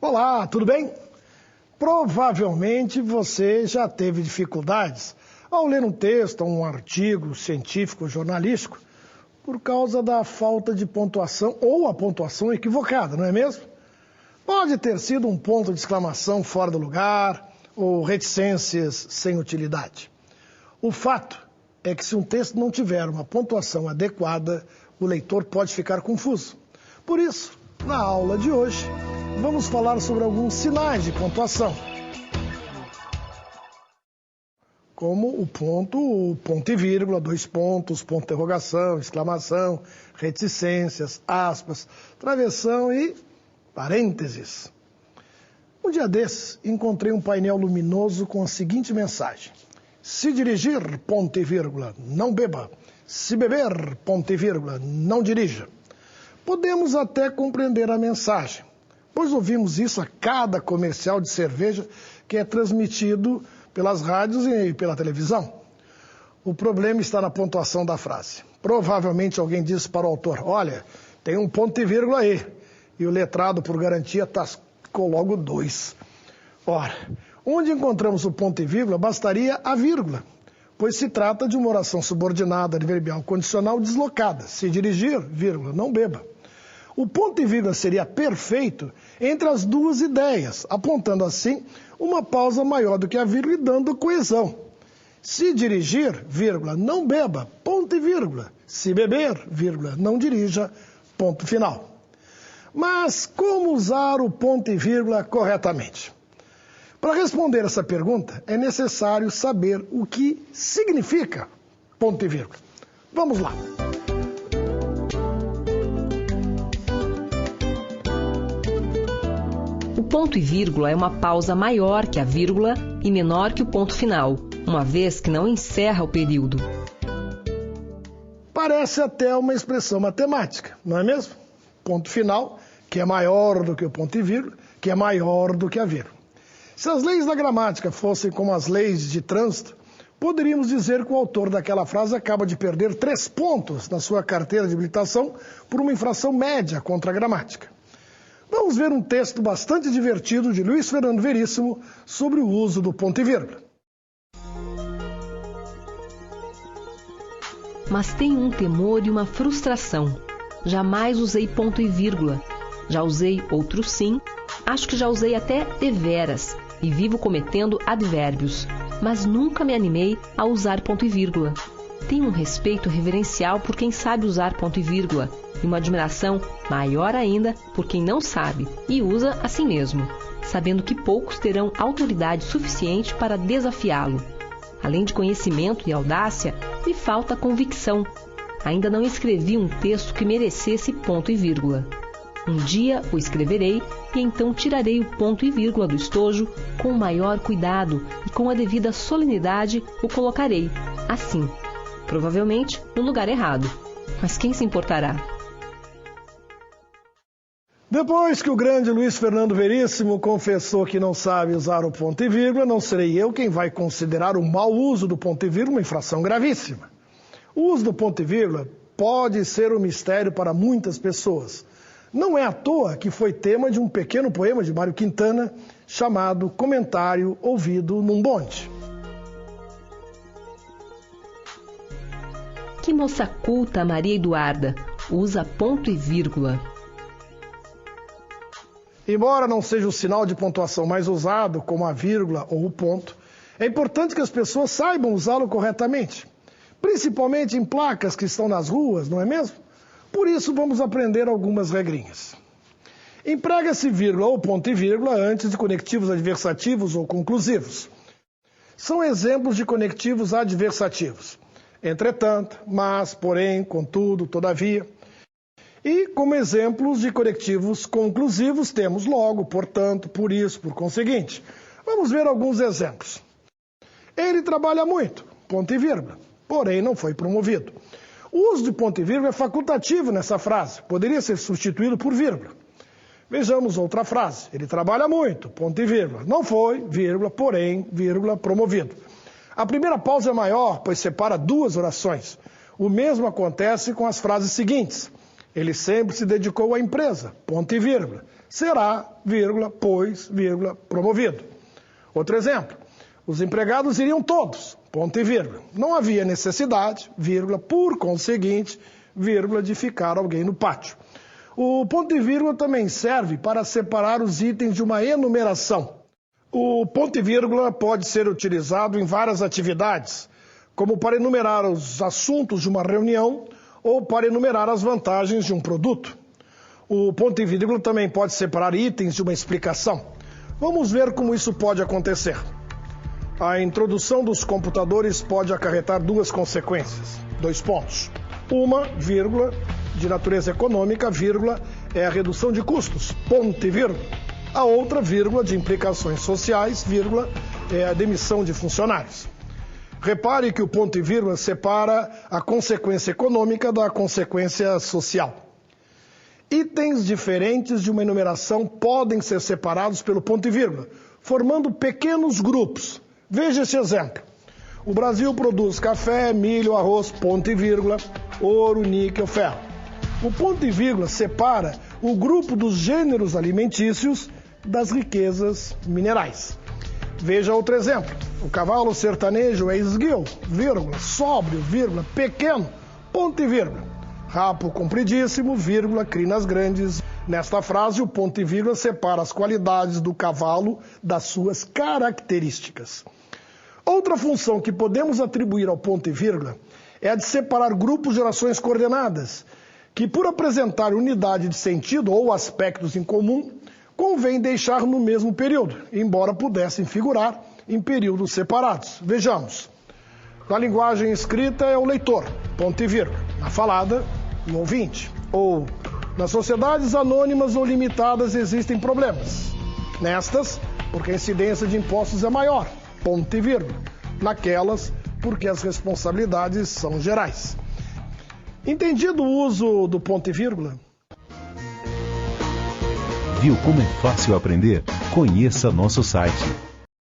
Olá, tudo bem? Provavelmente você já teve dificuldades ao ler um texto, um artigo científico ou jornalístico por causa da falta de pontuação ou a pontuação equivocada, não é mesmo? Pode ter sido um ponto de exclamação fora do lugar ou reticências sem utilidade. O fato é que se um texto não tiver uma pontuação adequada, o leitor pode ficar confuso. Por isso, na aula de hoje, vamos falar sobre alguns sinais de pontuação, como o ponto e vírgula, dois pontos, ponto de interrogação, exclamação, reticências, aspas, travessão e parênteses. Um dia desses, encontrei um painel luminoso com a seguinte mensagem: se dirigir, ponto e vírgula, não beba. Se beber, ponto e vírgula, não dirija. Podemos até compreender a mensagem, pois ouvimos isso a cada comercial de cerveja que é transmitido pelas rádios e pela televisão. O problema está na pontuação da frase. Provavelmente alguém disse para o autor: olha, tem um ponto e vírgula aí. E o letrado, por garantia, tascou logo 2. Ora, onde encontramos o ponto e vírgula, bastaria a vírgula, pois se trata de uma oração subordinada adverbial condicional deslocada. Se dirigir, vírgula, não beba. O ponto e vírgula seria perfeito entre as duas ideias, apontando assim uma pausa maior do que a vírgula e dando coesão. Se dirigir, vírgula, não beba, ponto e vírgula. Se beber, vírgula, não dirija, ponto final. Mas como usar o ponto e vírgula corretamente? Para responder essa pergunta, é necessário saber o que significa ponto e vírgula. Vamos lá. O ponto e vírgula é uma pausa maior que a vírgula e menor que o ponto final, uma vez que não encerra o período. Parece até uma expressão matemática, não é mesmo? Ponto final, que é maior do que o ponto e vírgula, que é maior do que a vírgula. Se as leis da gramática fossem como as leis de trânsito, poderíamos dizer que o autor daquela frase acaba de perder 3 pontos na sua carteira de habilitação por uma infração média contra a gramática. Vamos ver um texto bastante divertido de Luiz Fernando Veríssimo sobre o uso do ponto e vírgula. Mas tenho um temor e uma frustração. Jamais usei ponto e vírgula. Já usei outro sim. Acho que já usei até deveras e vivo cometendo advérbios. Mas nunca me animei a usar ponto e vírgula. Tenho um respeito reverencial por quem sabe usar ponto e vírgula e uma admiração maior ainda por quem não sabe e usa assim mesmo, sabendo que poucos terão autoridade suficiente para desafiá-lo. Além de conhecimento e audácia, me falta convicção. Ainda não escrevi um texto que merecesse ponto e vírgula. Um dia o escreverei e então tirarei o ponto e vírgula do estojo com o maior cuidado e com a devida solenidade o colocarei, assim, provavelmente no lugar errado. Mas quem se importará? Depois que o grande Luiz Fernando Veríssimo confessou que não sabe usar o ponto e vírgula, não serei eu quem vai considerar o mau uso do ponto e vírgula uma infração gravíssima. O uso do ponto e vírgula pode ser um mistério para muitas pessoas. Não é à toa que foi tema de um pequeno poema de Mário Quintana chamado Comentário Ouvido num Bonde. Que moça culta, Maria Eduarda, usa ponto e vírgula. Embora não seja o sinal de pontuação mais usado, como a vírgula ou o ponto, é importante que as pessoas saibam usá-lo corretamente, principalmente em placas que estão nas ruas, não é mesmo? Por isso, vamos aprender algumas regrinhas. Emprega-se vírgula ou ponto e vírgula antes de conectivos adversativos ou conclusivos. São exemplos de conectivos adversativos: entretanto, mas, porém, contudo, todavia. E, como exemplos de conectivos conclusivos, temos logo, portanto, por isso, por conseguinte. Vamos ver alguns exemplos. Ele trabalha muito, ponto e vírgula, porém não foi promovido. O uso de ponto e vírgula é facultativo nessa frase, poderia ser substituído por vírgula. Vejamos outra frase. Ele trabalha muito, ponto e vírgula, não foi, vírgula, porém, vírgula, promovido. A primeira pausa é maior, pois separa 2 orações. O mesmo acontece com as frases seguintes. Ele sempre se dedicou à empresa, ponto e vírgula. Será, vírgula, pois, vírgula, promovido. Outro exemplo. Os empregados iriam todos, ponto e vírgula. Não havia necessidade, vírgula, por conseguinte, vírgula, de ficar alguém no pátio. O ponto e vírgula também serve para separar os itens de uma enumeração. O ponto e vírgula pode ser utilizado em várias atividades, como para enumerar os assuntos de uma reunião ou para enumerar as vantagens de um produto. O ponto e vírgula também pode separar itens de uma explicação. Vamos ver como isso pode acontecer. A introdução dos computadores pode acarretar duas consequências. 2 pontos. Uma, vírgula, de natureza econômica, vírgula, é a redução de custos, ponto e vírgula. A outra, vírgula, de implicações sociais, vírgula, é a demissão de funcionários. Repare que o ponto e vírgula separa a consequência econômica da consequência social. Itens diferentes de uma enumeração podem ser separados pelo ponto e vírgula, formando pequenos grupos. Veja esse exemplo. O Brasil produz café, milho, arroz, ponto e vírgula, ouro, níquel, ferro. O ponto e vírgula separa o grupo dos gêneros alimentícios das riquezas minerais. Veja outro exemplo. O cavalo sertanejo é esguio, vírgula, sóbrio, vírgula, pequeno, ponto e vírgula. Rapo compridíssimo, vírgula, crinas grandes. Nesta frase, o ponto e vírgula separa as qualidades do cavalo das suas características. Outra função que podemos atribuir ao ponto e vírgula é a de separar grupos de orações coordenadas, que por apresentar unidade de sentido ou aspectos em comum, convém deixar no mesmo período, embora pudessem figurar em períodos separados. Vejamos. Na linguagem escrita é o leitor, ponto e vírgula. Na falada, o ouvinte. Ou, nas sociedades anônimas ou limitadas existem problemas. Nestas, porque a incidência de impostos é maior, ponto e vírgula. Naquelas, porque as responsabilidades são gerais. Entendido o uso do ponto e vírgula? Viu como é fácil aprender? Conheça nosso site